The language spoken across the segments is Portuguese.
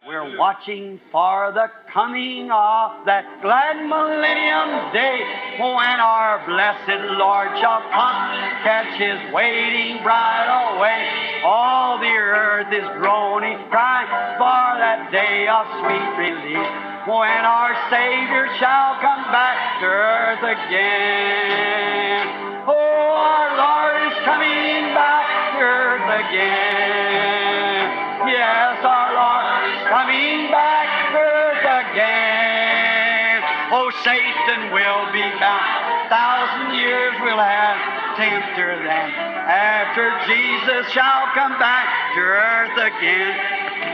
We're watching for the coming of that glad millennium day, when our blessed Lord shall come, catch his waiting bride away. All the earth is groaning, crying for that day of sweet release, when our Savior shall come back to earth again. Oh, our Lord is coming back to earth again. Yes, our Lord is coming back to earth again. Oh, Satan will be bound. 1,000 years we'll have tempter then, after Jesus shall come back to earth again.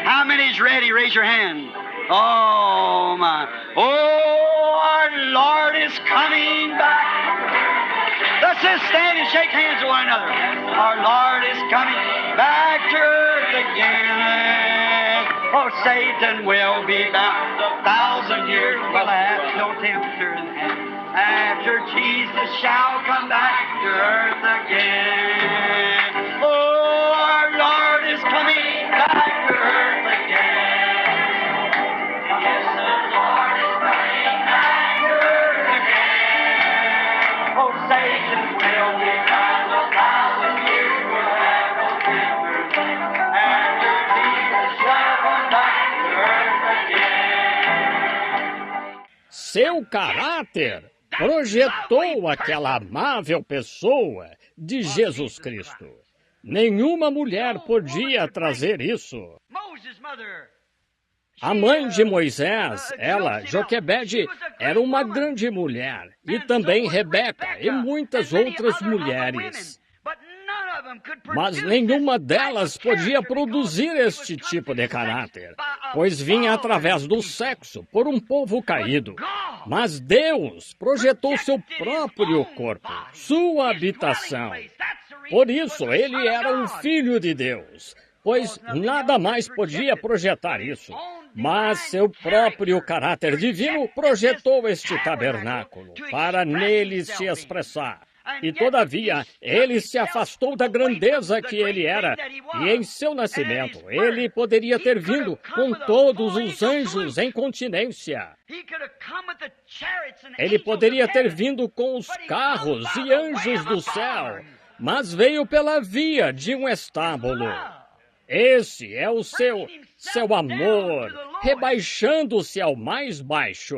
How many's ready? Raise your hand. Oh, my. Oh, our Lord is coming back. Let's just stand and shake hands with one another. Our Lord is coming back to earth again. Oh, Satan will be bound. 1,000 years will have no tempter then, after Jesus shall come back to earth again. Oh, our Lord is coming back to earth again. Yes, the Lord is coming back to earth again. Oh, Satan will be bound. 1,000 years will have no tempter then, after Jesus shall come back to earth again. Seu caráter projetou aquela amável pessoa de Jesus Cristo. Nenhuma mulher podia trazer isso. A mãe de Moisés, ela, Joquebede, era uma grande mulher, e também Rebeca e muitas outras mulheres. Mas nenhuma delas podia produzir este tipo de caráter, pois vinha através do sexo por um povo caído. Mas Deus projetou seu próprio corpo, sua habitação. Por isso, ele era um filho de Deus, pois nada mais podia projetar isso. Mas seu próprio caráter divino projetou este tabernáculo para nele se expressar. E, todavia, ele se afastou da grandeza que ele era, e em seu nascimento, ele poderia ter vindo com todos os anjos em continência. Ele poderia ter vindo com os carros e anjos do céu, mas veio pela via de um estábulo. Esse é o seu amor, rebaixando-se ao mais baixo.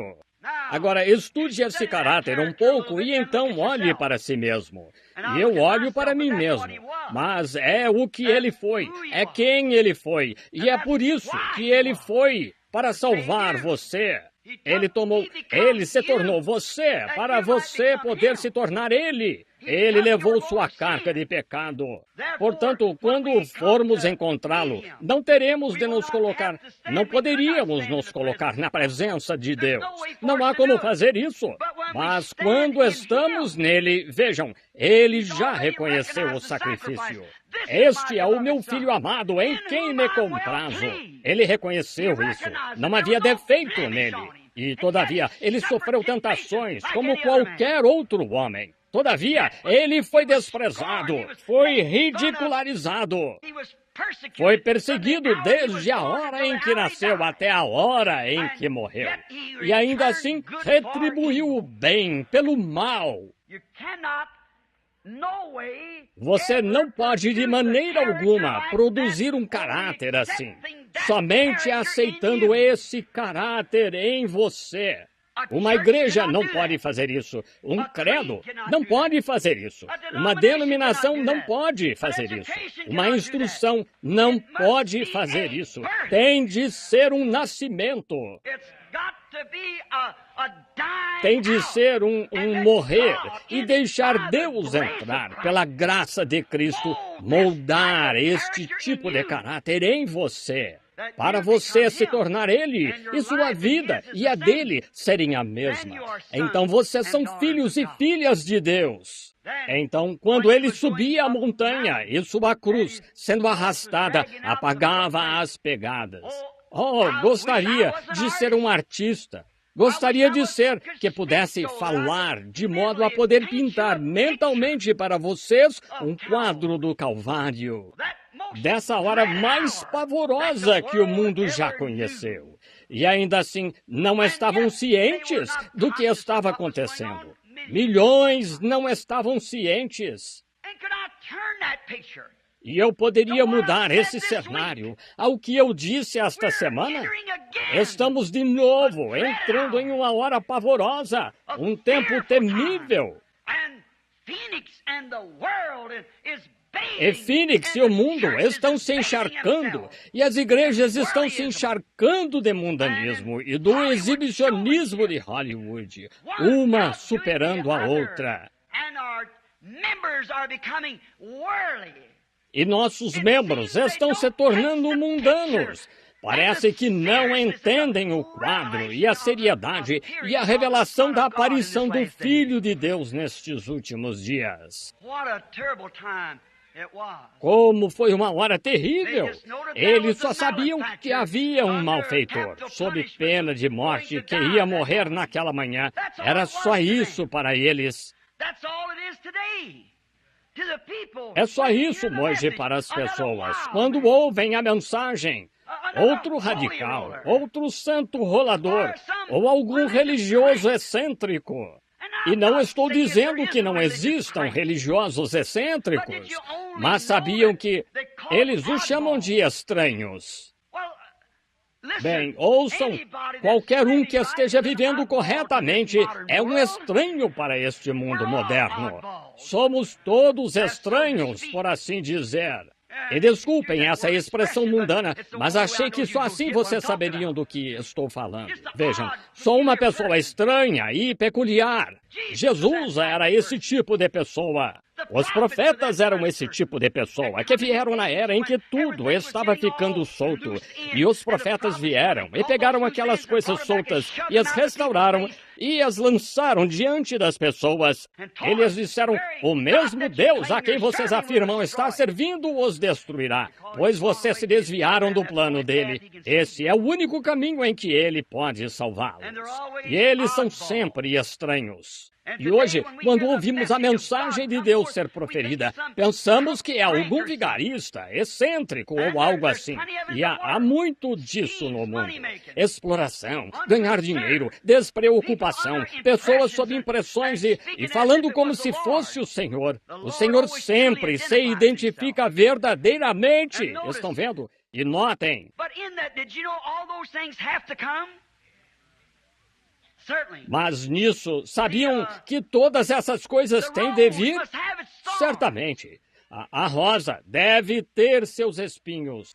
Agora, estude esse caráter um pouco e então olhe para si mesmo. E eu olho para mim mesmo. Mas é o que ele foi, é quem ele foi. E é por isso que ele foi para salvar você. Ele se tornou você, para você poder se tornar ele. Ele levou sua carga de pecado. Portanto, quando formos encontrá-lo, não poderíamos nos colocar na presença de Deus. Não há como fazer isso. Mas quando estamos nele, vejam, ele já reconheceu o sacrifício. Este é o meu filho amado, em quem me comprazo. Ele reconheceu isso. Não havia defeito nele. E, todavia, ele sofreu tentações como qualquer outro homem. Todavia, ele foi desprezado, foi ridicularizado, foi perseguido desde a hora em que nasceu até a hora em que morreu. E ainda assim, retribuiu o bem pelo mal. Você não pode de maneira alguma produzir um caráter assim, somente aceitando esse caráter em você. Uma igreja não pode fazer isso. Um credo não pode fazer isso. Uma denominação não pode fazer isso. Uma instrução não pode fazer isso. Tem de ser um nascimento. Tem de ser um morrer e deixar Deus entrar, pela graça de Cristo, moldar este tipo de caráter em você, para você se tornar ele e sua vida e a dele serem a mesma. Então vocês são filhos e filhas de Deus. Então, quando ele subia a montanha e sua cruz, sendo arrastada, apagava as pegadas. Oh, gostaria de ser um artista. Gostaria de ser que pudesse falar de modo a poder pintar mentalmente para vocês um quadro do Calvário, dessa hora mais pavorosa que o mundo já conheceu. E ainda assim, não estavam cientes do que estava acontecendo. Milhões não estavam cientes. E eu poderia mudar esse cenário ao que eu disse esta semana. Estamos de novo entrando em uma hora pavorosa, um tempo temível. E Phoenix e o mundo estão se encharcando, e as igrejas estão se encharcando de mundanismo e do exibicionismo de Hollywood, uma superando a outra. E nossos membros estão se tornando mundanos. Parece que não entendem o quadro e a seriedade e a revelação da aparição do Filho de Deus nestes últimos dias. Como foi uma hora terrível! Eles só sabiam que havia um malfeitor, sob pena de morte, que ia morrer naquela manhã. Era só isso para eles. É só isso hoje para as pessoas, quando ouvem a mensagem. Outro radical, outro santo rolador, ou algum religioso excêntrico. E não estou dizendo que não existam religiosos excêntricos, mas sabiam que eles os chamam de estranhos. Bem, ouçam, qualquer um que esteja vivendo corretamente é um estranho para este mundo moderno. Somos todos estranhos, por assim dizer. E desculpem essa expressão mundana, mas achei que só assim vocês saberiam do que estou falando. Vejam, sou uma pessoa estranha e peculiar. Jesus era esse tipo de pessoa. Os profetas eram esse tipo de pessoa, que vieram na era em que tudo estava ficando solto. E os profetas vieram e pegaram aquelas coisas soltas e as restauraram e as lançaram diante das pessoas. Eles disseram, o mesmo Deus a quem vocês afirmam estar servindo os destruirá, pois vocês se desviaram do plano dele. Esse é o único caminho em que ele pode salvá-los. E eles são sempre estranhos. E hoje, quando ouvimos a mensagem de Deus ser proferida, pensamos que é algum vigarista, excêntrico ou algo assim. E há muito disso no mundo. Exploração, ganhar dinheiro, despreocupação, pessoas sob impressões e falando como se fosse o Senhor. O Senhor sempre se identifica verdadeiramente. Estão vendo? E notem. Mas nisso, sabiam que todas essas coisas têm de vir? Certamente. A rosa deve ter seus espinhos.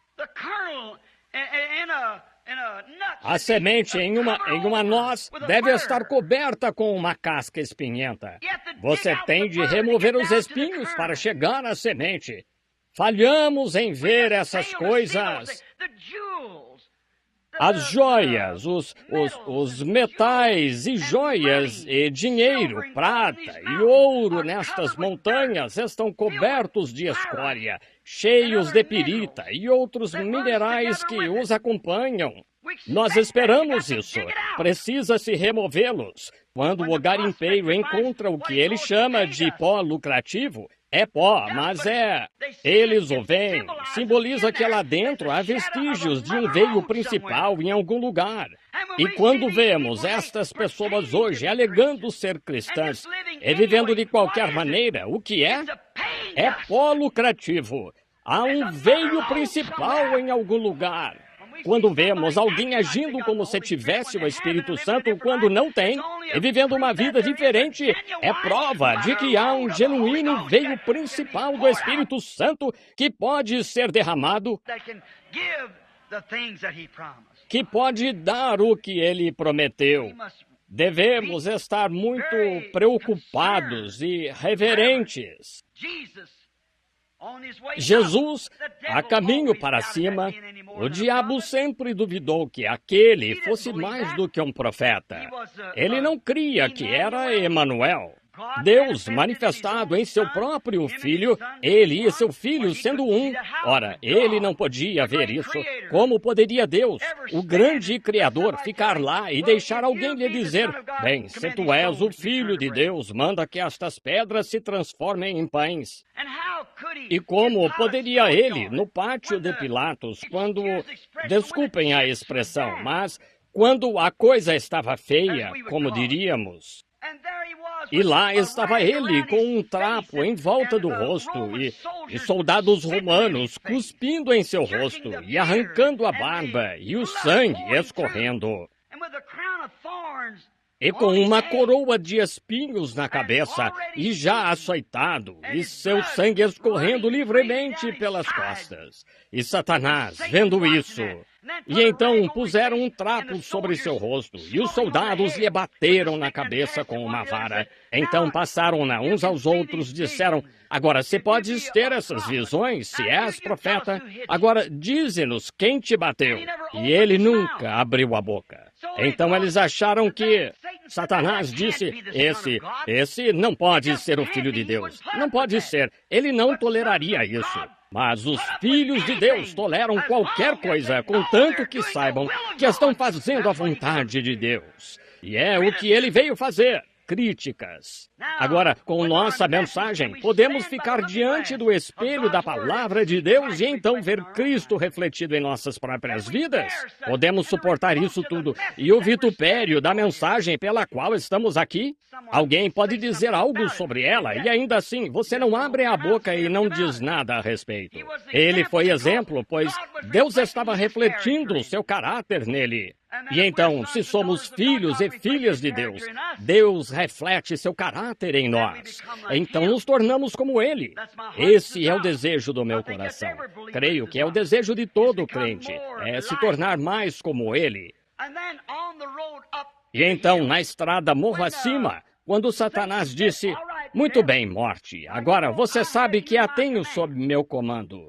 A semente em uma noz deve estar coberta com uma casca espinhenta. Você tem de remover os espinhos para chegar à semente. Falhamos em ver essas coisas. As joias, os metais e joias e dinheiro, prata e ouro nestas montanhas estão cobertos de escória, cheios de pirita e outros minerais que os acompanham. Nós esperamos isso. Precisa-se removê-los. Quando o garimpeiro encontra o que ele chama de pó lucrativo, é pó, mas é. Eles o veem. Simboliza que lá dentro há vestígios de um veio principal em algum lugar. E quando vemos estas pessoas hoje alegando ser cristãs e vivendo de qualquer maneira, o que é? É pó lucrativo. Há um veio principal em algum lugar. Quando vemos alguém agindo como se tivesse o Espírito Santo quando não tem, e vivendo uma vida diferente, é prova de que há um genuíno veio principal do Espírito Santo que pode ser derramado, que pode dar o que ele prometeu. Devemos estar muito preocupados e reverentes. Jesus, a caminho para cima, o diabo sempre duvidou que aquele fosse mais do que um profeta. Ele não cria que era Emanuel. Deus manifestado em seu próprio Filho, ele e seu Filho sendo um. Ora, ele não podia ver isso. Como poderia Deus, o grande Criador, ficar lá e deixar alguém lhe dizer: bem, se tu és o Filho de Deus, manda que estas pedras se transformem em pães? E como poderia ele, no pátio de Pilatos, quando, desculpem a expressão, mas quando a coisa estava feia, como diríamos, e lá estava ele com um trapo em volta do rosto e soldados romanos cuspindo em seu rosto e arrancando a barba e o sangue escorrendo. E com uma coroa de espinhos na cabeça e já açoitado e seu sangue escorrendo livremente pelas costas. E Satanás, vendo isso, e então puseram um trapo sobre seu rosto, e os soldados lhe bateram na cabeça com uma vara. Então passaram-na uns aos outros, disseram: agora, se podes ter essas visões, se és profeta, agora dize-nos quem te bateu. E ele nunca abriu a boca. Então eles acharam que Satanás disse: esse não pode ser o Filho de Deus. Não pode ser. Ele não toleraria isso. Mas os filhos de Deus toleram qualquer coisa, contanto que saibam que estão fazendo a vontade de Deus. E é o que ele veio fazer. Críticas. Agora, com nossa mensagem, podemos ficar diante do espelho da palavra de Deus e então ver Cristo refletido em nossas próprias vidas? Podemos suportar isso tudo e o vitupério da mensagem pela qual estamos aqui? Alguém pode dizer algo sobre ela e ainda assim você não abre a boca e não diz nada a respeito. Ele foi exemplo, pois Deus estava refletindo o seu caráter nele. E então, se somos filhos e filhas de Deus, Deus reflete seu caráter em nós. Então nos tornamos como Ele. Esse é o desejo do meu coração. Creio que é o desejo de todo crente, é se tornar mais como Ele. E então, na estrada morro acima, quando Satanás disse: muito bem, morte, agora você sabe que a tenho sob meu comando.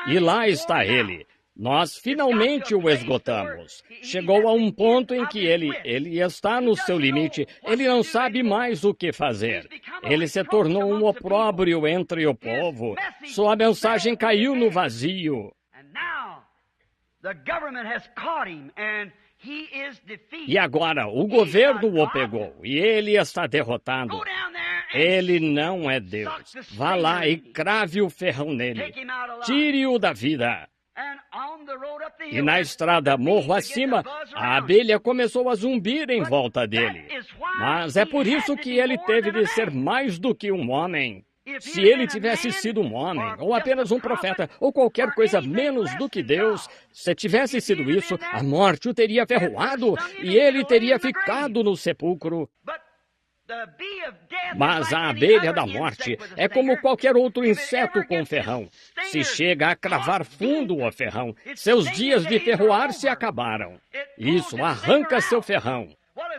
E lá está ele. Nós finalmente o esgotamos. Chegou a um ponto em que ele está no seu limite. Ele não sabe mais o que fazer. Ele se tornou um opróbrio entre o povo. Sua mensagem caiu no vazio. E agora o governo o pegou e ele está derrotado. Ele não é Deus. Vá lá e crave o ferrão nele. Tire-o da vida. E na estrada morro acima, a abelha começou a zumbir em volta dele. Mas é por isso que ele teve de ser mais do que um homem. Se ele tivesse sido um homem, ou apenas um profeta, ou qualquer coisa menos do que Deus, se tivesse sido isso, a morte o teria ferroado e ele teria ficado no sepulcro. Mas a abelha da morte é como qualquer outro inseto com ferrão. Se chega a cravar fundo o ferrão, seus dias de ferroar se acabaram. Isso arranca seu ferrão.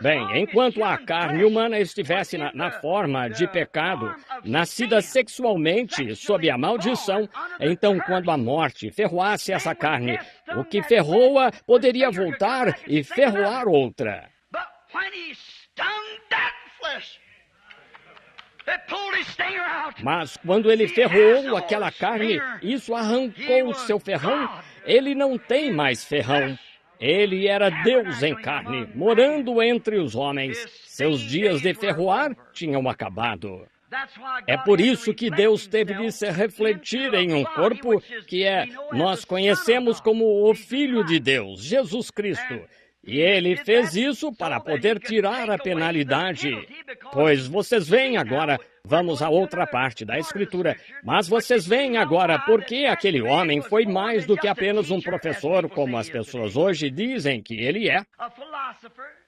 Bem, enquanto a carne humana estivesse na forma de pecado, nascida sexualmente sob a maldição, então quando a morte ferroasse essa carne, o que ferroa poderia voltar e ferroar outra. Mas quando ele ferroou aquela carne, isso arrancou seu ferrão. Ele não tem mais ferrão. Ele era Deus em carne, morando entre os homens. Seus dias de ferroar tinham acabado. É por isso que Deus teve de se refletir em um corpo que nós conhecemos como o Filho de Deus, Jesus Cristo. E ele fez isso para poder tirar a penalidade. Pois vocês veem agora, vamos a outra parte da Escritura, mas vocês veem agora porque aquele homem foi mais do que apenas um professor, como as pessoas hoje dizem que ele é.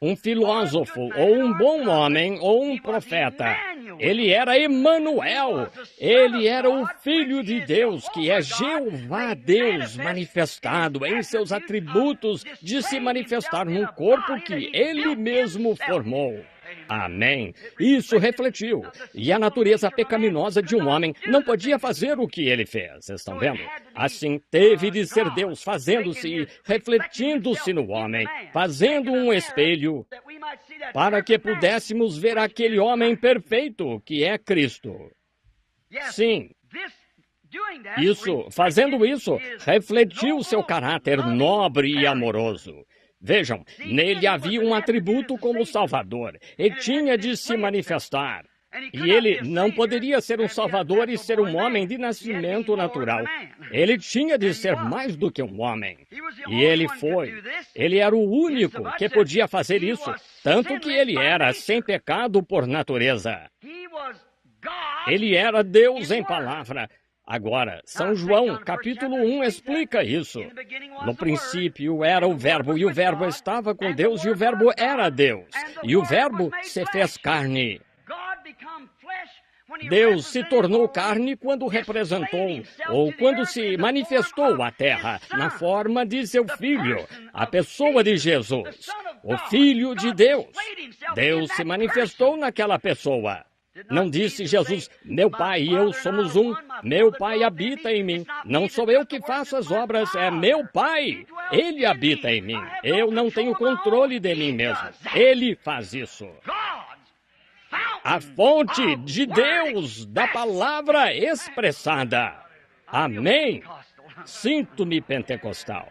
Um filósofo, ou um bom homem, ou um profeta. Ele era Emanuel. Ele era o Filho de Deus, que é Jeová Deus manifestado em seus atributos de se manifestar num corpo que ele mesmo formou. Amém. Isso refletiu. E a natureza pecaminosa de um homem não podia fazer o que ele fez. Estão vendo? Assim, teve de ser Deus fazendo-se e refletindo-se no homem, fazendo um espelho para que pudéssemos ver aquele homem perfeito que é Cristo. Sim. Fazendo isso, refletiu seu caráter nobre e amoroso. Vejam, nele havia um atributo como Salvador, e tinha de se manifestar. E ele não poderia ser um Salvador e ser um homem de nascimento natural. Ele tinha de ser mais do que um homem. E ele foi. Ele era o único que podia fazer isso, tanto que ele era sem pecado por natureza. Ele era Deus em palavra. Agora, São João, capítulo 1, explica isso. No princípio era o Verbo, e o Verbo estava com Deus, e o Verbo era Deus. E o Verbo se fez carne. Deus se tornou carne quando representou, ou quando se manifestou à terra, na forma de seu Filho, a pessoa de Jesus, o Filho de Deus. Deus se manifestou naquela pessoa. Não disse Jesus, meu Pai e eu somos um, meu Pai habita em mim. Não sou eu que faço as obras, é meu Pai. Ele habita em mim. Eu não tenho controle de mim mesmo. Ele faz isso. A fonte de Deus, da palavra expressada. Amém. Sinto-me pentecostal.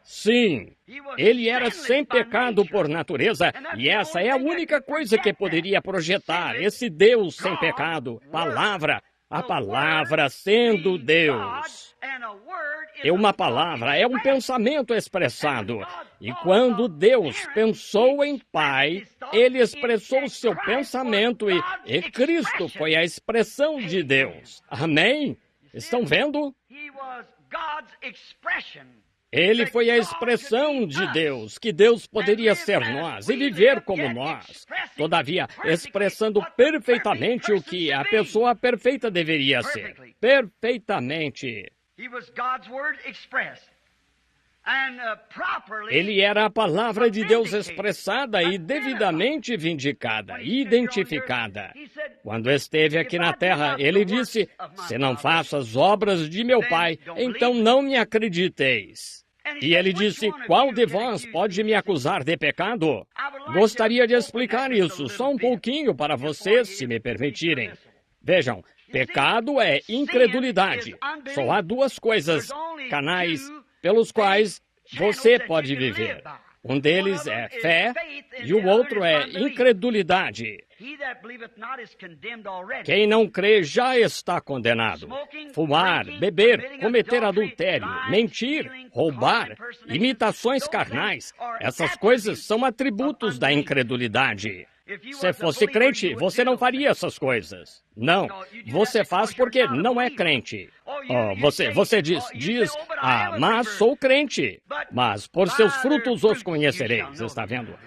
Sim, ele era sem pecado por natureza, e essa é a única coisa que poderia projetar esse Deus sem pecado. Palavra, a palavra sendo Deus. E uma palavra é um pensamento expressado. E quando Deus pensou em Pai, ele expressou seu pensamento e Cristo foi a expressão de Deus. Amém? Estão vendo? Ele foi a expressão de Deus, que Deus poderia ser nós e viver como nós. Todavia, expressando perfeitamente o que a pessoa perfeita deveria ser. Perfeitamente. Ele era a palavra de Deus expressada e devidamente vindicada, identificada. Quando esteve aqui na terra, ele disse, se não faço as obras de meu Pai, então não me acrediteis. E ele disse, qual de vós pode me acusar de pecado? Gostaria de explicar isso só um pouquinho para vocês, se me permitirem. Vejam, pecado é incredulidade. Só há duas coisas, canais, pelos quais você pode viver. Um deles é fé e o outro é incredulidade. Quem não crê já está condenado. Fumar, beber, cometer adultério, mentir, roubar, imitações carnais, essas coisas são atributos da incredulidade. Se fosse crente, você não faria essas coisas. Não, você faz porque não é crente. Você diz, mas sou crente. Mas por seus frutos os conhecereis, está vendo?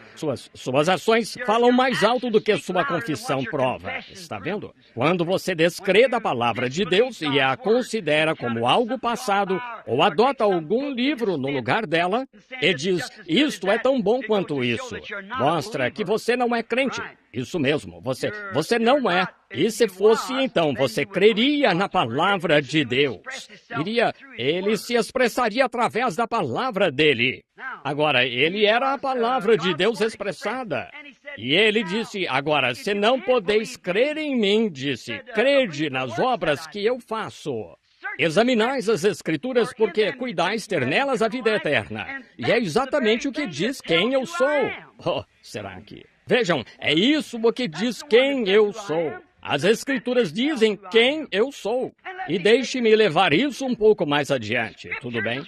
Suas ações falam mais alto do que sua confissão prova, está vendo? Quando você descrê da palavra de Deus e a considera como algo passado, ou adota algum livro no lugar dela, e diz, isto é tão bom quanto isso, mostra que você não é crente. Isso mesmo, você não é. E se fosse, então, você creria na palavra de Deus. Ele se expressaria através da palavra dele. Agora, ele era a palavra de Deus expressada. E ele disse, agora, se não podeis crer em mim, disse, crede nas obras que eu faço. Examinais as Escrituras, porque cuidais ter nelas a vida eterna. E é exatamente o que diz quem eu sou. Oh, será que... Vejam, é isso o que diz quem eu sou. As Escrituras dizem quem eu sou. E deixe-me levar isso um pouco mais adiante, tudo bem?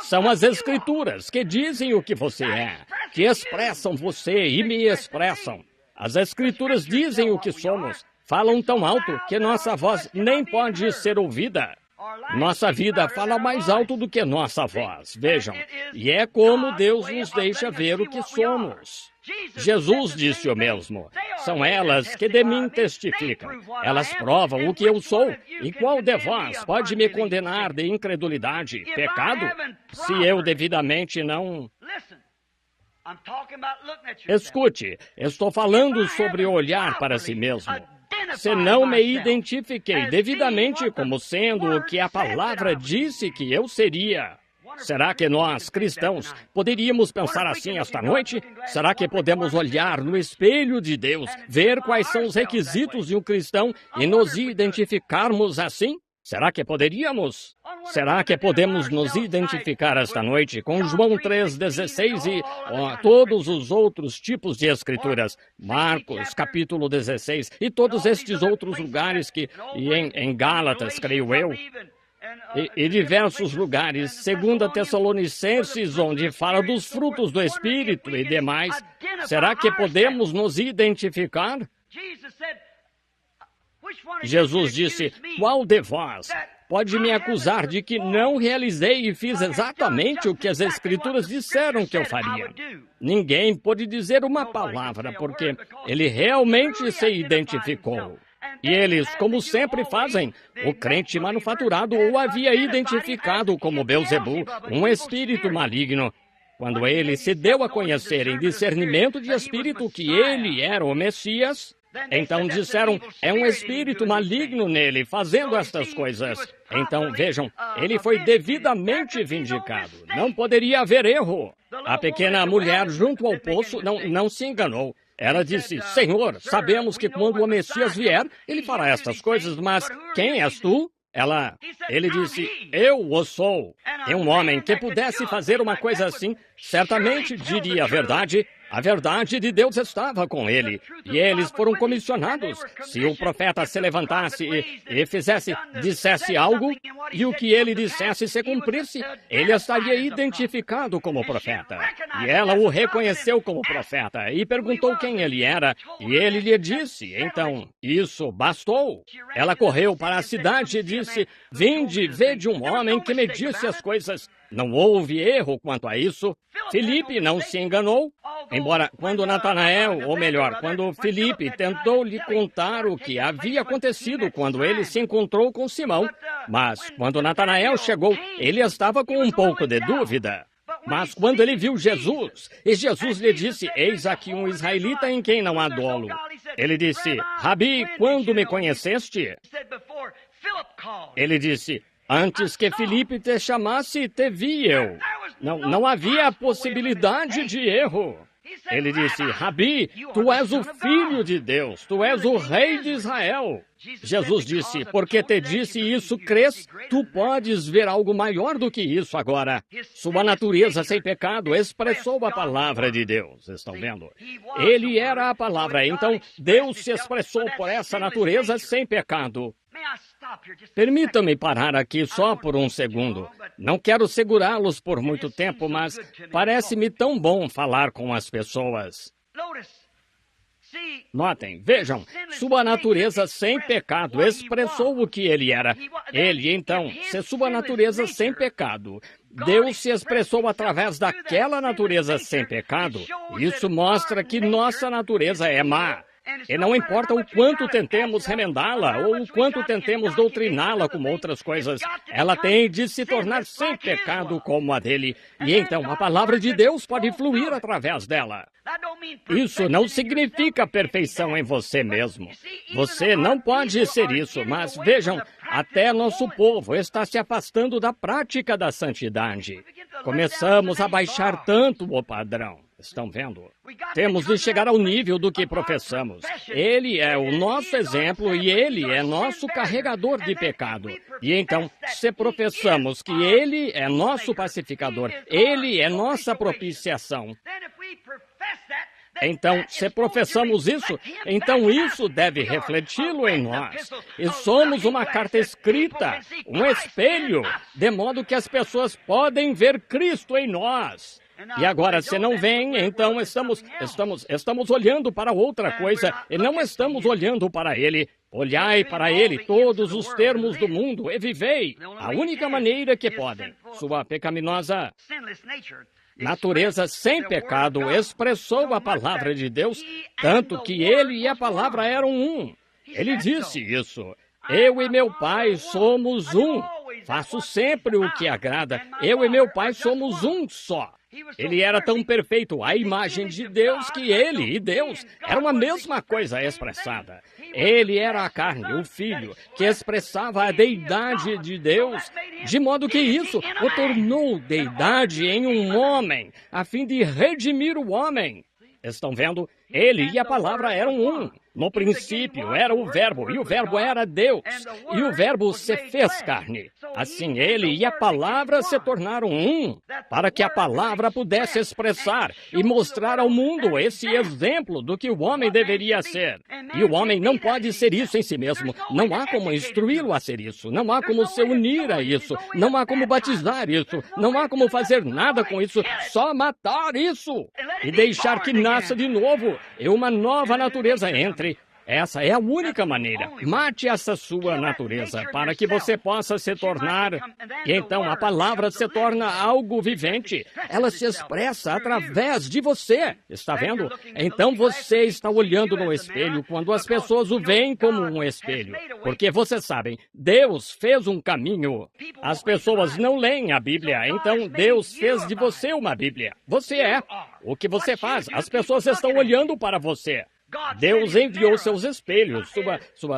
São as Escrituras que dizem o que você é, que expressam você e me expressam. As Escrituras dizem o que somos, falam tão alto que nossa voz nem pode ser ouvida. Nossa vida fala mais alto do que nossa voz, vejam. E é como Deus nos deixa ver o que somos. Jesus disse o mesmo. São elas que de mim testificam. Elas provam o que eu sou. E qual de vós pode me condenar de incredulidade, pecado, se eu devidamente não... Escute, estou falando sobre olhar para si mesmo. Se não me identifiquei devidamente como sendo o que a palavra disse que eu seria, será que nós, cristãos, poderíamos pensar assim esta noite? Será que podemos olhar no espelho de Deus, ver quais são os requisitos de um cristão e nos identificarmos assim? Será que poderíamos? Será que podemos nos identificar esta noite com João 3,16 e todos os outros tipos de escrituras? Marcos, capítulo 16, e todos estes outros lugares em Gálatas, creio eu, e diversos lugares, 2 Tessalonicenses, onde fala dos frutos do Espírito e demais. Será que podemos nos identificar? Jesus disse, qual de vós pode me acusar de que não realizei e fiz exatamente o que as Escrituras disseram que eu faria? Ninguém pôde dizer uma palavra, porque ele realmente se identificou. E eles, como sempre fazem, o crente manufaturado o havia identificado como Belzebu, um espírito maligno. Quando ele se deu a conhecer em discernimento de espírito que ele era o Messias, então disseram, é um espírito maligno nele, fazendo estas coisas. Então, vejam, ele foi devidamente vindicado. Não poderia haver erro. A pequena mulher junto ao poço não se enganou. Ela disse, Senhor, sabemos que quando o Messias vier, ele fará estas coisas, mas quem és tu? Ele disse, eu o sou. E um homem que pudesse fazer uma coisa assim, certamente diria a verdade. A verdade de Deus estava com ele, e eles foram comissionados. Se o profeta se levantasse e dissesse algo, e o que ele dissesse se cumprisse, ele estaria identificado como profeta. E ela o reconheceu como profeta, e perguntou quem ele era, e ele lhe disse, então, isso bastou. Ela correu para a cidade e disse, vinde, vede um homem que me disse as coisas. Não houve erro quanto a isso. Filipe não se enganou. Embora quando Natanael, ou melhor, quando Filipe tentou lhe contar o que havia acontecido quando ele se encontrou com Simão, mas quando Natanael chegou, ele estava com um pouco de dúvida. Mas quando ele viu Jesus, e Jesus lhe disse, eis aqui um israelita em quem não há dolo. Ele disse, Rabi, quando me conheceste? Ele disse, antes que Filipe te chamasse, te vi eu. Não havia possibilidade de erro. Ele disse, Rabi, tu és o Filho de Deus, tu és o Rei de Israel. Jesus disse, porque te disse isso, crês? Tu podes ver algo maior do que isso agora. Sua natureza sem pecado expressou a palavra de Deus. Estão vendo? Ele era a palavra, então Deus se expressou por essa natureza sem pecado. Permita-me parar aqui só por um segundo. Não quero segurá-los por muito tempo, mas parece-me tão bom falar com as pessoas. Notem, vejam, sua natureza sem pecado expressou o que ele era. Ele, então, se sua natureza sem pecado, Deus se expressou através daquela natureza sem pecado, isso mostra que nossa natureza é má. E não importa o quanto tentemos remendá-la ou o quanto tentemos doutriná-la como outras coisas, ela tem de se tornar sem pecado como a dele. E então a palavra de Deus pode fluir através dela. Isso não significa perfeição em você mesmo. Você não pode ser isso, mas vejam, até nosso povo está se afastando da prática da santidade. Começamos a baixar tanto o padrão. Estão vendo? Temos de chegar ao nível do que professamos. Ele é o nosso exemplo e ele é nosso carregador de pecado. E então, se professamos que ele é nosso pacificador, ele é nossa propiciação, então, se professamos isso, então isso deve refleti-lo em nós. E somos uma carta escrita, um espelho, de modo que as pessoas podem ver Cristo em nós. E agora, se não vem, então estamos olhando para outra coisa e não estamos olhando para Ele. Olhai para Ele todos os termos do mundo e vivei. A única maneira que podem. Sua pecaminosa natureza sem pecado expressou a palavra de Deus, tanto que Ele e a palavra eram um. Ele disse isso. Eu e meu Pai somos um. Faço sempre o que agrada. Eu e meu Pai somos um só. Ele era tão perfeito, a imagem de Deus, que ele e Deus eram a mesma coisa expressada. Ele era a carne, o Filho, que expressava a deidade de Deus, de modo que isso o tornou deidade em um homem, a fim de redimir o homem. Estão vendo? Ele e a palavra eram um. No princípio era o Verbo, e o Verbo era Deus, e o Verbo se fez carne. Assim ele e a palavra se tornaram um, para que a palavra pudesse expressar e mostrar ao mundo esse exemplo do que o homem deveria ser. E o homem não pode ser isso em si mesmo. Não há como instruí-lo a ser isso. Não há como se unir a isso. Não há como batizar isso. Não há como fazer nada com isso. Só matar isso e deixar que nasça de novo e uma nova natureza entre. Essa é a única maneira. Mate essa sua natureza para que você possa se tornar. E então a palavra se torna algo vivente. Ela se expressa através de você. Está vendo? Então você está olhando no espelho quando as pessoas o veem como um espelho. Porque vocês sabem, Deus fez um caminho. As pessoas não leem a Bíblia, então Deus fez de você uma Bíblia. Você é. O que você faz? As pessoas estão olhando para você. Deus enviou seus espelhos,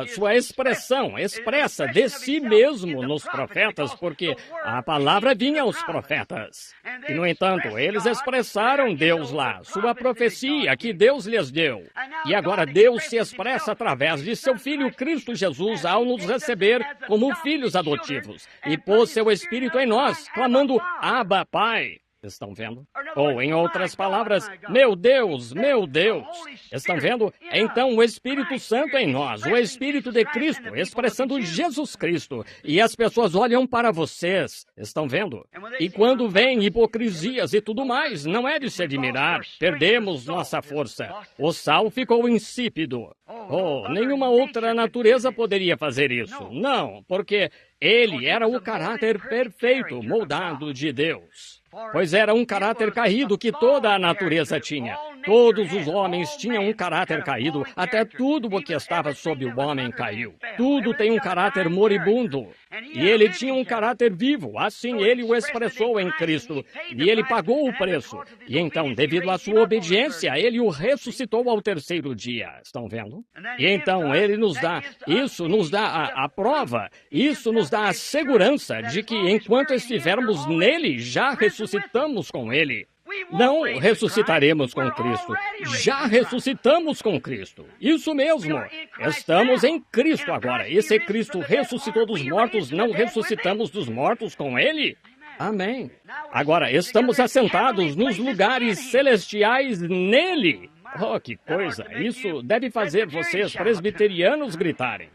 sua expressão expressa de si mesmo nos profetas, porque a palavra vinha aos profetas. E, no entanto, eles expressaram Deus lá, sua profecia que Deus lhes deu. E agora Deus se expressa através de seu Filho Cristo Jesus ao nos receber como filhos adotivos. E pôs seu Espírito em nós, clamando, Abba, Pai. Estão vendo? Ou, em outras palavras, meu Deus, meu Deus. Estão vendo? Então, o Espírito Santo em nós, o Espírito de Cristo, expressando Jesus Cristo. E as pessoas olham para vocês. Estão vendo? E quando vem hipocrisias e tudo mais, não é de se admirar. Perdemos nossa força. O sal ficou insípido. Oh, nenhuma outra natureza poderia fazer isso. Não, porque ele era o caráter perfeito, moldado de Deus. Pois era um caráter caído que toda a natureza tinha. Todos os homens tinham um caráter caído, até tudo o que estava sob o homem caiu. Tudo tem um caráter moribundo. E ele tinha um caráter vivo, assim ele o expressou em Cristo. E ele pagou o preço. E então, devido à sua obediência, ele o ressuscitou ao terceiro dia. Estão vendo? E então, ele nos dá, isso nos dá a prova, isso nos dá a segurança de que enquanto estivermos nele, já ressuscitamos com ele. Não ressuscitaremos com Cristo. Já ressuscitamos com Cristo. Isso mesmo. Estamos em Cristo agora. E se Cristo ressuscitou dos mortos, não ressuscitamos dos mortos com Ele? Amém. Agora, estamos assentados nos lugares celestiais nele. Oh, que coisa! Isso deve fazer vocês presbiterianos gritarem.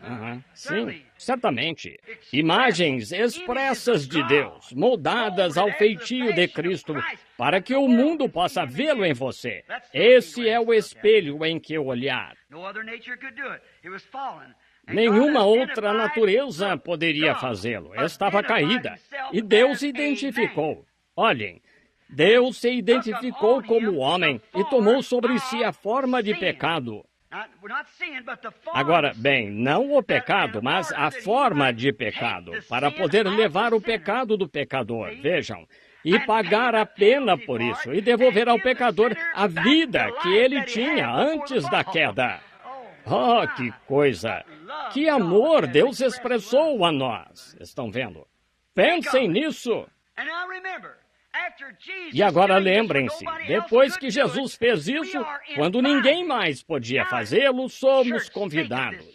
Sim, certamente. Imagens expressas de Deus, moldadas ao feitio de Cristo, para que o mundo possa vê-lo em você. Esse é o espelho em que olhar. Nenhuma outra natureza poderia fazê-lo. Estava caída. E Deus identificou. Olhem. Deus se identificou como homem e tomou sobre si a forma de pecado. Agora, bem, não o pecado, mas a forma de pecado, para poder levar o pecado do pecador, vejam, e pagar a pena por isso, e devolver ao pecador a vida que ele tinha antes da queda. Oh, que coisa! Que amor Deus expressou a nós! Estão vendo? Pensem nisso! E agora lembrem-se, depois que Jesus fez isso, quando ninguém mais podia fazê-lo, somos convidados.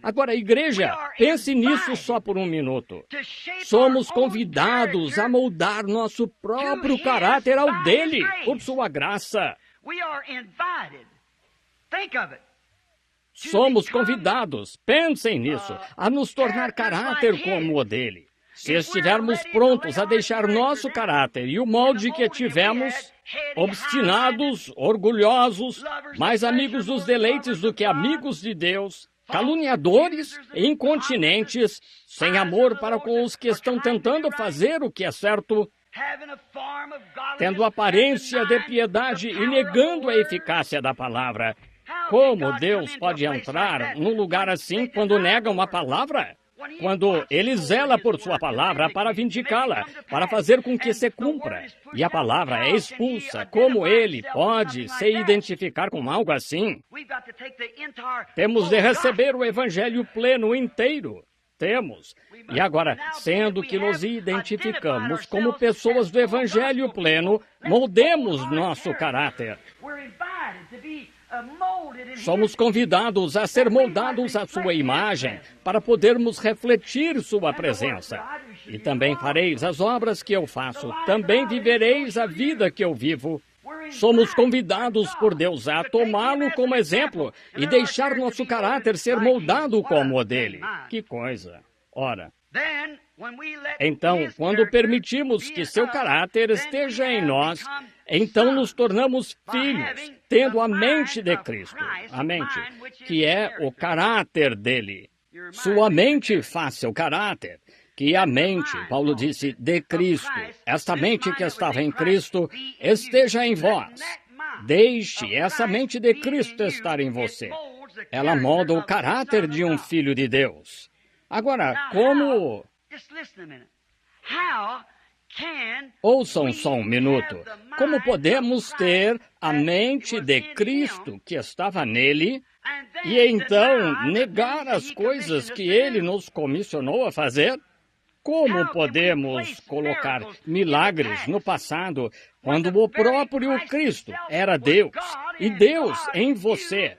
Agora, igreja, pense nisso só por um minuto. Somos convidados a moldar nosso próprio caráter ao dele, por sua graça. Somos convidados, pensem nisso, a nos tornar caráter como o dele. Se estivermos prontos a deixar nosso caráter e o molde que tivemos, obstinados, orgulhosos, mais amigos dos deleites do que amigos de Deus, caluniadores, incontinentes, sem amor para com os que estão tentando fazer o que é certo, tendo aparência de piedade e negando a eficácia da palavra. Como Deus pode entrar num lugar assim quando nega uma palavra? quando Ele zela por sua palavra para vindicá-la, para fazer com que se cumpra, e a palavra é expulsa, como Ele pode se identificar com algo assim? Temos de receber o Evangelho pleno inteiro. Temos. E agora, sendo que nos identificamos como pessoas do Evangelho pleno, moldemos nosso caráter. Somos convidados a ser moldados à sua imagem, para podermos refletir sua presença. E também fareis as obras que eu faço, também vivereis a vida que eu vivo. Somos convidados por Deus a tomá-lo como exemplo e deixar nosso caráter ser moldado como o dele. Que coisa! Ora, então, quando permitimos que seu caráter esteja em nós, então nos tornamos filhos, tendo a mente de Cristo, a mente, que é o caráter dele. Sua mente faz seu caráter. Que a mente, Paulo disse, de Cristo, esta mente que estava em Cristo, esteja em vós. Deixe essa mente de Cristo estar em você. Ela molda o caráter de um filho de Deus. Agora, como... Ouçam só um minuto. Como podemos ter a mente de Cristo que estava nele e então negar as coisas que ele nos comissionou a fazer? Como podemos colocar milagres no passado quando o próprio Cristo era Deus e Deus em você?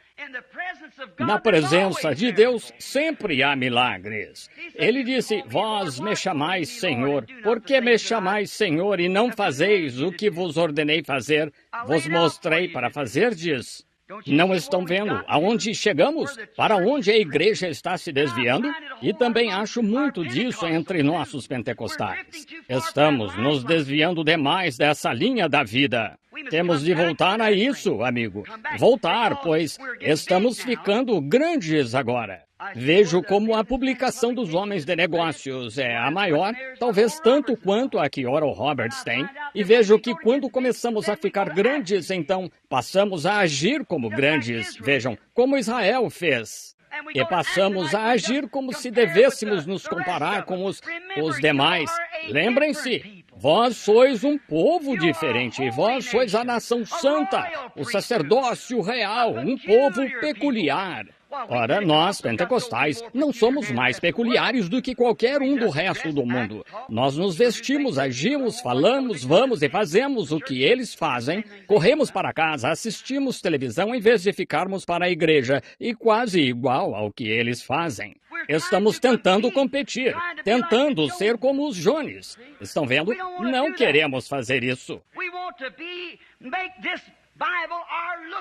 Na presença de Deus sempre há milagres. Ele disse, vós me chamais Senhor. Por que me chamais Senhor e não fazeis o que vos ordenei fazer? Vos mostrei para fazerdes. Não estão vendo aonde chegamos? Para onde a igreja está se desviando? E também acho muito disso entre nossos pentecostais. Estamos nos desviando demais dessa linha da vida. Temos de voltar a isso, amigo. Voltar, pois estamos ficando grandes agora. Vejo como a publicação dos homens de negócios é a maior, talvez tanto quanto a que Oral Roberts tem, e vejo que quando começamos a ficar grandes, então passamos a agir como grandes, vejam, como Israel fez. E passamos a agir como se devêssemos nos comparar com os demais. Lembrem-se, vós sois um povo diferente, vós sois a nação santa, o sacerdócio real, um povo peculiar. Ora, nós, pentecostais, não somos mais peculiares do que qualquer um do resto do mundo. Nós nos vestimos, agimos, falamos, vamos e fazemos o que eles fazem. Corremos para casa, assistimos televisão em vez de ficarmos para a igreja, e quase igual ao que eles fazem. Estamos tentando competir, tentando ser como os Jones. Estão vendo? Não queremos fazer isso.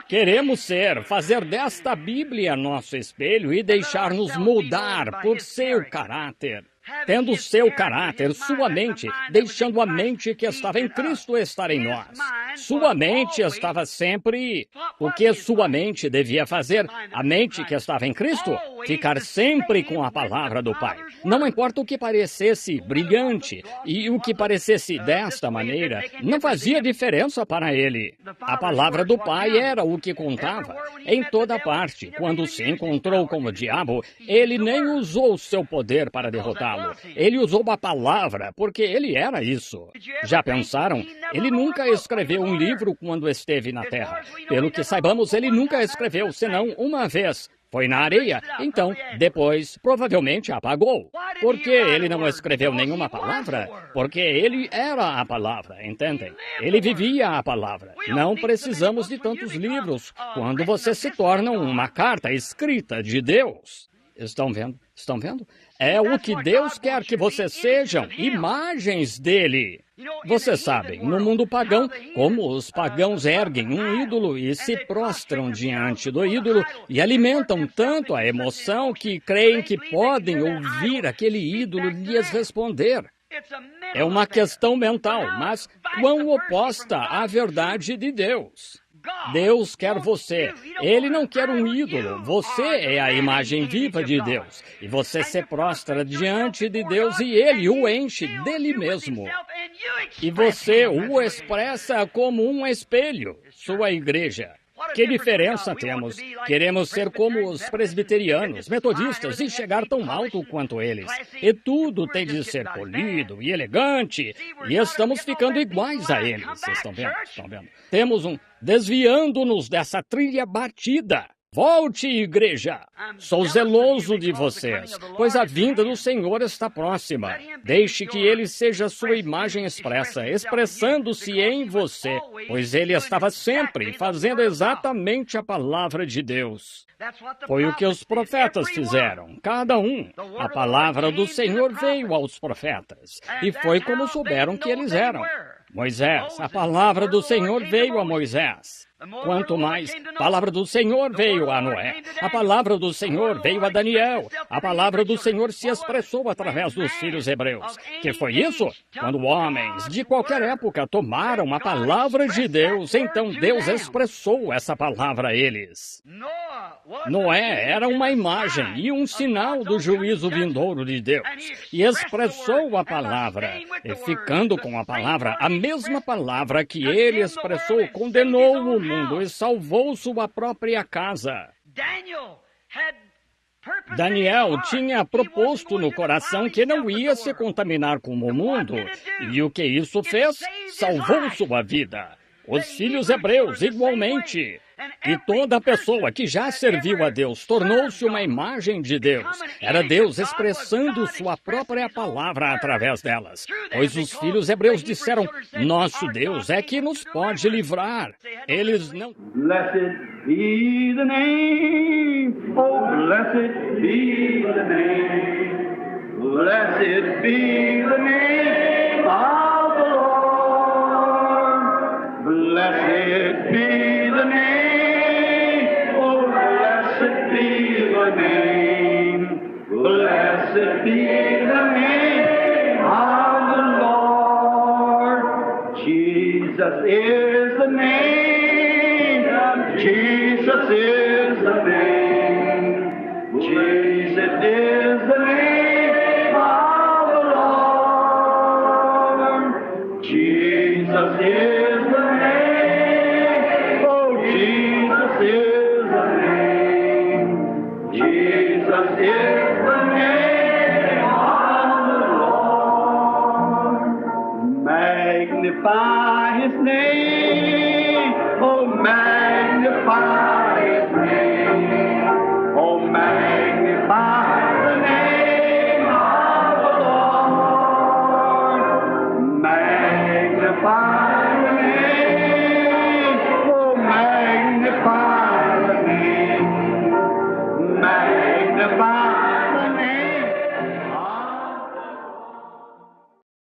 Queremos fazer desta Bíblia nosso espelho e deixar-nos moldar por seu caráter. Tendo seu caráter, sua mente, deixando a mente que estava em Cristo estar em nós. Sua mente estava sempre... O que sua mente devia fazer? A mente que estava em Cristo? Ficar sempre com a palavra do Pai. Não importa o que parecesse brilhante e o que parecesse desta maneira, não fazia diferença para ele. A palavra do Pai era o que contava. Em toda parte, quando se encontrou com o diabo, ele nem usou seu poder para derrotá-lo. Ele usou a palavra, porque ele era isso. Já pensaram? Ele nunca escreveu um livro quando esteve na Terra. Pelo que saibamos, ele nunca escreveu, senão uma vez. Foi na areia, então, depois, provavelmente apagou. Por que ele não escreveu nenhuma palavra? Porque ele era a palavra, entendem? Ele vivia a palavra. Não precisamos de tantos livros quando você se torna uma carta escrita de Deus. Estão vendo? Estão vendo? É o que Deus quer que vocês sejam, imagens dele. Vocês sabem, no mundo pagão, como os pagãos erguem um ídolo e se prostram diante do ídolo e alimentam tanto a emoção que creem que podem ouvir aquele ídolo lhes responder. É uma questão mental, mas quão oposta à verdade de Deus. Deus quer você. Ele não quer um ídolo. Você é a imagem viva de Deus. E você se prostra diante de Deus e Ele o enche dele mesmo. E você o expressa como um espelho, sua igreja. Que diferença temos? Queremos ser como os presbiterianos, metodistas e chegar tão alto quanto eles. E tudo tem de ser polido e elegante. E estamos ficando iguais a eles. Estão vendo? Estão vendo? Temos desviando-nos dessa trilha batida. Volte, igreja! Sou zeloso de vocês, pois a vinda do Senhor está próxima. Deixe que Ele seja sua imagem expressa, expressando-se em você, pois Ele estava sempre fazendo exatamente a palavra de Deus. Foi o que os profetas fizeram, cada um. A palavra do Senhor veio aos profetas, e foi como souberam que eles eram. Moisés, a palavra do Senhor veio a Moisés. Quanto mais, a palavra do Senhor veio a Noé. A palavra do Senhor veio a Daniel. A palavra do Senhor se expressou através dos filhos hebreus. Que foi isso? Quando homens de qualquer época tomaram a palavra de Deus, então Deus expressou essa palavra a eles. Noé era uma imagem e um sinal do juízo vindouro de Deus. E expressou a palavra. E ficando com a palavra, a mesma palavra que ele expressou, condenou o mundo e salvou sua própria casa. Daniel tinha proposto no coração que não ia se contaminar com o mundo. E o que isso fez? Salvou sua vida. Os filhos hebreus, igualmente. E toda pessoa que já serviu a Deus tornou-se uma imagem de Deus. Era Deus expressando sua própria palavra através delas. Pois os filhos hebreus disseram, nosso Deus é que nos pode livrar. Eles não... Blessed be the name, oh blessed be the name, blessed be the name of the Lord, blessed be the name. Blessed be the name of the Lord. Jesus is the name. Jesus is the name. Jesus is the name of the Lord. Jesus is the name. Oh, Jesus is the name. Jesus is the name of the Lord. Magnify His name, oh magnify His name.